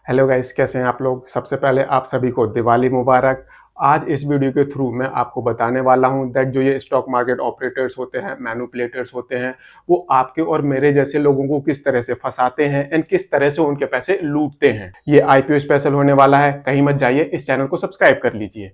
Hello guys, कैसे हैं आप लोग। सबसे पहले आप सभी को दिवाली मुबारक। आज इस वीडियो के थ्रू मैं आपको बताने वाला हूं दैट जो ये स्टॉक मार्केट ऑपरेटर्स होते हैं, मैनिपुलेटर्स होते हैं, वो आपके और मेरे जैसे लोगों को किस तरह से फंसाते हैं एंड किस तरह से उनके पैसे लूटते हैं। ये आईपीओ स्पेशल होने वाला है, कहीं मत जाइए, इस चैनल को सब्सक्राइब कर लीजिए।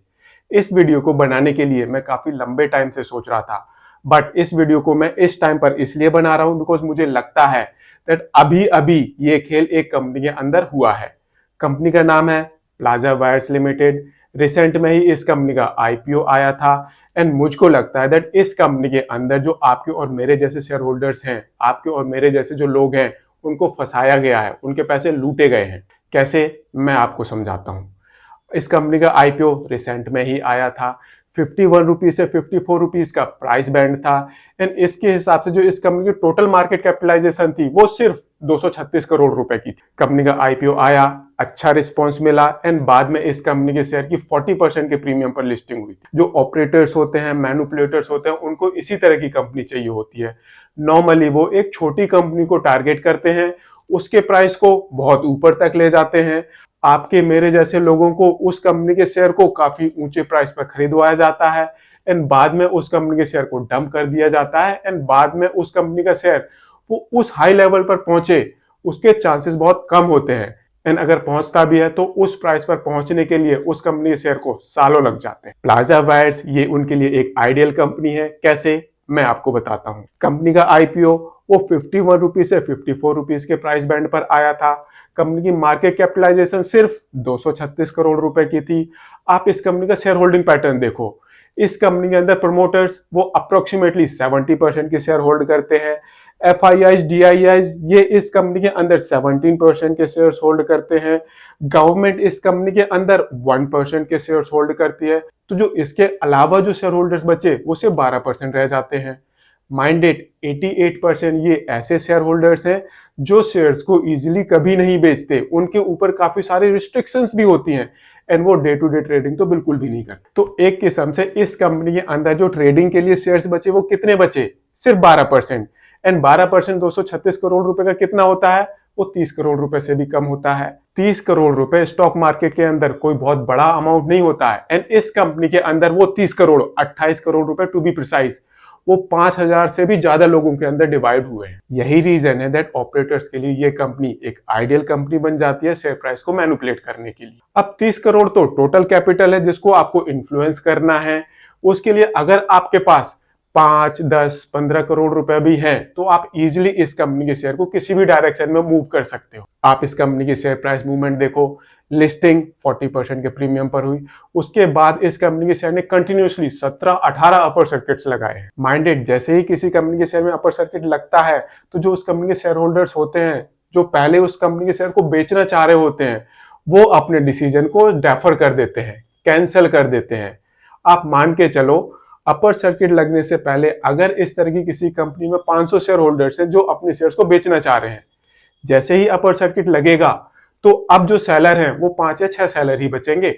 इस वीडियो को बनाने के लिए मैं काफी लंबे टाइम से सोच रहा था, बट इस वीडियो को मैं इस टाइम पर इसलिए बना रहा हूं बिकॉज मुझे लगता है दैट अभी अभी ये खेल एक कंपनी के अंदर हुआ है। कंपनी का नाम है प्लाजा वायर्स लिमिटेड। रिसेंट में ही इस कंपनी का आईपीओ आया था एंड मुझको लगता है दैट इस कंपनी के अंदर जो आपके और मेरे जैसे शेयर होल्डर्स हैं, आपके और मेरे जैसे जो लोग हैं, उनको फंसाया गया है, उनके पैसे लूटे गए हैं। कैसे, मैं आपको समझाता हूं। इस कंपनी का आईपीओ रिसेंट में ही आया था। 51 रुपीज से 54 रुपीज का प्राइस बैंड था एंड इसके हिसाब से जो इस कंपनी की टोटल मार्केट कैपिटलाइजेशन थी वो सिर्फ 236 करोड़ रुपए की थी। कंपनी का आईपीओ आया, अच्छा रिस्पांस मिला एंड बाद में इस कंपनी के शेयर की 40% के प्रीमियम पर लिस्टिंग हुई। जो ऑपरेटर्स होते हैं, मैनिपुलेटर्स होते हैं, उनको इसी तरह की कंपनी चाहिए होती है। नॉर्मली वो एक छोटी कंपनी को टारगेट करते हैं, उसके प्राइस को बहुत ऊपर तक ले जाते हैं। आपके मेरे जैसे लोगों को उस कंपनी के शेयर को काफी ऊंचे प्राइस पर खरीदवाया जाता है एंड बाद में उस कंपनी के शेयर को डंप कर दिया जाता है एंड बाद में उस कंपनी का शेयर वो उस हाई लेवल पर पहुंचे उसके चांसेस बहुत कम होते हैं एंड अगर पहुंचता भी है तो उस प्राइस पर पहुंचने के लिए उस कंपनी के शेयर को सालों लग जाते हैं। प्लाजा वायर्स ये उनके लिए एक आइडियल कंपनी है। कैसे, मैं आपको बताता हूं। कंपनी का आईपीओ वो 51 रुपीज से 54 रुपीज के प्राइस बैंड पर आया था। कंपनी की मार्केट कैपिटलाइजेशन सिर्फ 236 करोड़ रुपए की थी। आप इस कंपनी का शेयर होल्डिंग पैटर्न देखो। इस कंपनी के अंदर प्रमोटर्स वो अप्रोक्सीमेटली 70% के शेयर होल्ड करते हैं। एफआईआईज, डीआईआईज ये इस कंपनी के अंदर 17% के शेयर होल्ड करते हैं। गवर्नमेंट इस कंपनी के अंदर 1% के शेयर होल्ड करती है। तो जो इसके अलावा जो शेयर होल्डर्स बचे वो सिर्फ 12% रह जाते हैं। माइंडेड 88% ये ऐसे शेयर होल्डर्स हैं जो शेयर्स को इजीली कभी नहीं बेचते, उनके ऊपर काफी सारी रिस्ट्रिक्शंस भी होती हैं एंड वो डे टू डे ट्रेडिंग तो बिल्कुल भी नहीं करते। तो एक किस्म से इस कंपनी के अंदर जो ट्रेडिंग के लिए शेयर्स बचे वो कितने बचे, सिर्फ 12%। एंड 12% 236 करोड़ रुपए का कितना होता है, वो 30 करोड़ रुपए से भी कम होता है। 30 करोड़ रुपए स्टॉक मार्केट के अंदर कोई बहुत बड़ा अमाउंट नहीं होता है एंड इस कंपनी के अंदर वो 30 करोड़ 28 करोड़ रुपए टू बी प्रिसाइज वो 5000 से भी ज्यादा लोगों के अंदर डिवाइड हुए हैं। यही रीजन है दैट ऑपरेटर्स के लिए ये कंपनी एक आइडियल कंपनी बन जाती है शेयर प्राइस को मैनिपुलेट करने के लिए। अब 30 करोड़ तो टोटल कैपिटल है जिसको आपको इन्फ्लुएंस करना है। उसके लिए अगर आपके पास 5, 10, 15 करोड़ रुपए भी हैं तो आप इजीली इस कंपनी के शेयर को किसी भी डायरेक्शन में मूव कर सकते हो। आप इस कंपनी की शेयर प्राइस मूवमेंट देखो। लिस्टिंग 40% के प्रीमियम पर हुई, उसके बाद इस कंपनी के शेयर ने कंटिन्यूसली 17-18 अपर सर्किट्स लगाए हैं। माइंडेड जैसे ही किसी कंपनी के शेयर में अपर सर्किट लगता है तो जो उस कंपनी के शेयर होल्डर्स होते हैं जो पहले उस कंपनी के शेयर को बेचना चाह रहे होते हैं वो अपने डिसीजन को डेफर कर देते हैं, कैंसिल कर देते हैं। आप मान के चलो अपर सर्किट लगने से पहले अगर इस तरह की किसी कंपनी में 500 शेयर होल्डर्स हैं जो अपने शेयर्स को बेचना चाह रहे हैं, जैसे ही अपर सर्किट लगेगा तो अब जो सेलर हैं वो 5 या 6 सेलर ही बचेंगे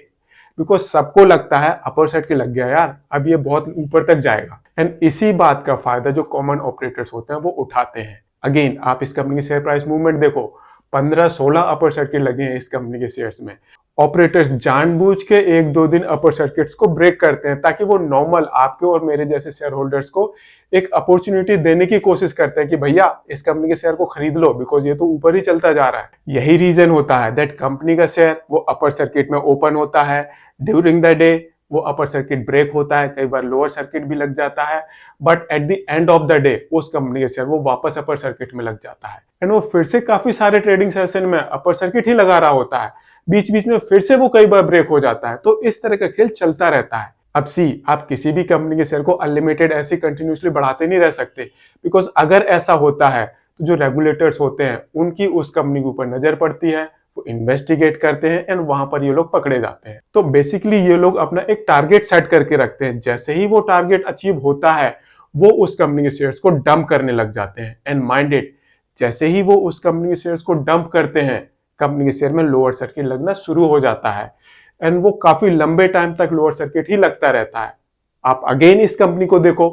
बिकॉज सबको लगता है अपर सर्किट लग गया यार, अब ये बहुत ऊपर तक जाएगा एंड इसी बात का फायदा जो कॉमन ऑपरेटर्स होते हैं वो उठाते हैं। अगेन आप इस कंपनी की शेयर प्राइस मूवमेंट देखो, 15-16 अपर सर्किट लगे हैं इस कंपनी के शेयर्स में। ऑपरेटर्स जानबूझ के 1-2 दिन अपर सर्किट्स को ब्रेक करते हैं ताकि वो नॉर्मल आपके और मेरे जैसे शेयर होल्डर्स को एक अपॉर्चुनिटी देने की कोशिश करते हैं कि भैया इस कंपनी के शेयर को खरीद लो बिकॉज ये तो ऊपर ही चलता जा रहा है। यही रीजन होता है दैट कंपनी का शेयर वो अपर सर्किट में ओपन होता है, ड्यूरिंग द डे वो अपर सर्किट ब्रेक होता है, कई बार लोअर सर्किट भी लग जाता है, but at the end of the day उस कंपनी के शेयर वो वापस अपर सर्किट में लग जाता है एंड वो फिर से काफी सारे ट्रेडिंग सेशन में अपर सर्किट ही लगा रहा होता है। बीच बीच में फिर से वो कई बार ब्रेक हो जाता है। तो इस तरह का खेल चलता रहता है। अब सी, आप किसी भी कंपनी के शेयर को अनलिमिटेड ऐसे कंटिन्यूसली बढ़ाते नहीं रह सकते बिकॉज अगर ऐसा होता है तो जो रेगुलेटर्स होते हैं उनकी उस कंपनी के ऊपर नजर पड़ती है, वो इन्वेस्टिगेट करते हैं एंड वहां पर ये लोग पकड़े जाते हैं। तो बेसिकली ये लोग अपना एक टारगेट सेट करके रखते हैं, जैसे ही वो टारगेट अचीव होता है वो उस कंपनी के शेयर्स को डंप करने लग जाते हैं एंड माइंडेड जैसे ही वो उस कंपनी के शेयर्स को डंप करते हैं कंपनी के शेयर में लोअर सर्किट लगना शुरू हो जाता है एंड वो काफी लंबे टाइम तक लोअर सर्किट ही लगता रहता है। आप अगेन इस कंपनी को देखो,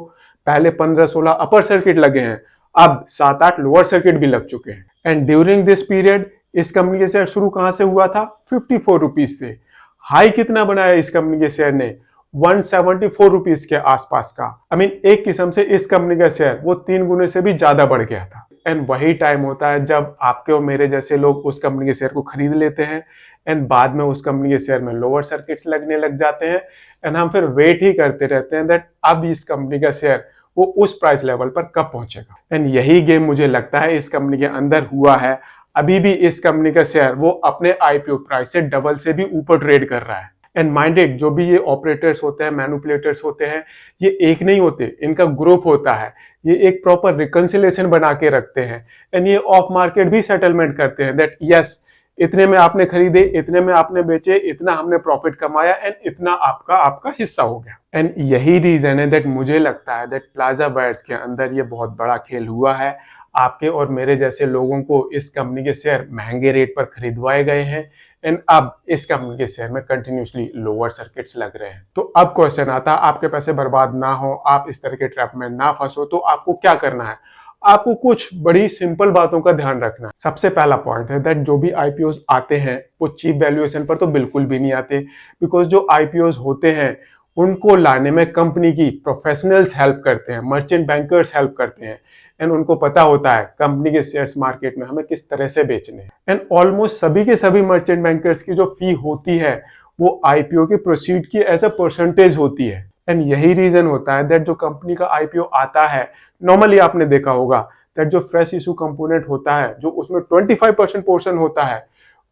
पहले 15-16 अपर सर्किट लगे हैं, अब 7-8 लोअर सर्किट भी लग चुके हैं एंड ड्यूरिंग दिस पीरियड इस कंपनी के शेयर शुरू कहां से हुआ था? 54 रुपीज से। हाई कितना बनाया इस कंपनी के शेयर ने? 174 रुपीज के आसपास का। एक किस्म से इस कंपनी का शेयर वो 3 गुने से भी ज्यादा बढ़ गया था। एंड वही टाइम होता है जब आपके और मेरे जैसे लोग उस कंपनी के शेयर को खरीद लेते हैं एंड बाद में उस कंपनी के शेयर में लोअर सर्किट्स लगने लग जाते हैं एंड हम फिर वेट ही करते रहते हैं दैट अब इस कंपनी का शेयर वो उस प्राइस लेवल पर कब पहुंचेगा। एंड यही गेम मुझे लगता है इस कंपनी के अंदर हुआ है। अभी भी इस कंपनी का शेयर वो अपने आईपीओ प्राइस से डबल से भी ऊपर ट्रेड कर रहा है। एंड माइंडेड जो भी ये ऑपरेटर्स होते हैं, मैनिपुलेटर्स होते हैं, ये एक नहीं होते, इनका ग्रुप होता है। ये एक प्रॉपर रिकंसिलेशन बना के रखते हैं एंड ये ऑफ मार्केट भी सेटलमेंट करते हैं दैट यस इतने में आपने खरीदे, इतने में आपने बेचे, इतना हमने प्रॉफिट कमाया एंड इतना आपका आपका हिस्सा हो गया। एंड यही रीजन है दैट मुझे लगता है दैट प्लाजा बायर्स के अंदर ये बहुत बड़ा खेल हुआ है। आपके और मेरे जैसे लोगों को इस कंपनी के शेयर महंगे रेट पर खरीदवाए गए हैं एंड अब इस कंपनी के शेयर में कंटिन्यूसली लोअर सर्किट्स लग रहे हैं। तो अब क्वेश्चन आता है, आपके पैसे बर्बाद ना हो, आप इस तरह के ट्रैप में ना फंसो, तो आपको क्या करना है? आपको कुछ बड़ी सिंपल बातों का ध्यान रखना है। सबसे पहला पॉइंट है दैट जो भी आईपीओस आते हैं वो चीप वैल्यूएशन पर तो बिल्कुल भी नहीं आते, बिकॉज जो आईपीओस होते हैं उनको लाने में कंपनी की प्रोफेशनल्स हेल्प करते हैं, मर्चेंट बैंकर्स हेल्प करते हैं एंड उनको पता होता है कंपनी के शेयर्स मार्केट में हमें किस तरह से बेचने हैं। एंड ऑलमोस्ट सभी के सभी मर्चेंट बैंकर्स की जो फी होती है वो आईपीओ के प्रोसीड की एज अ परसेंटेज होती है। एंड यही रीजन होता है दैट जो कंपनी का आईपीओ आता है, नॉर्मली आपने देखा होगा दैट जो फ्रेश इशू कंपोनेंट होता है, जो उसमें 25% पोर्शन होता है,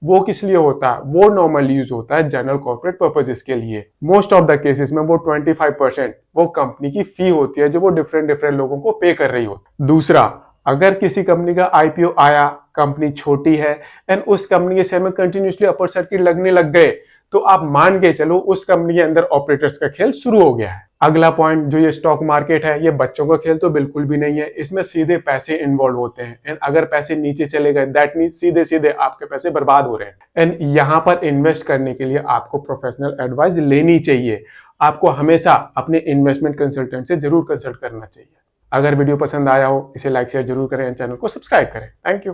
वो किस लिए होता है? वो नॉर्मली यूज होता है जनरल कॉर्पोरेट पर्पसेस के लिए। मोस्ट ऑफ द केसेस में वो 25% वो कंपनी की फी होती है जो वो डिफरेंट लोगों को पे कर रही होती है। दूसरा, अगर किसी कंपनी का आईपीओ आया, कंपनी छोटी है एंड उस कंपनी के शेयर में कंटिन्यूसली अपर सर्किट लगने लग गए, तो आप मान के चलो उस कंपनी के अंदर ऑपरेटर्स का खेल शुरू हो गया है। अगला पॉइंट, जो ये स्टॉक मार्केट है, ये बच्चों का खेल तो बिल्कुल भी नहीं है। इसमें सीधे पैसे इन्वॉल्व होते हैं एंड अगर पैसे नीचे चले गए दैट मीन सीधे सीधे आपके पैसे बर्बाद हो रहे हैं। एंड यहाँ पर इन्वेस्ट करने के लिए आपको प्रोफेशनल एडवाइस लेनी चाहिए। आपको हमेशा अपने इन्वेस्टमेंट कंसल्टेंट से जरूर कंसल्ट करना चाहिए। अगर वीडियो पसंद आया हो इसे लाइक शेयर जरूर करें एंड चैनल को सब्सक्राइब करें। Thank you.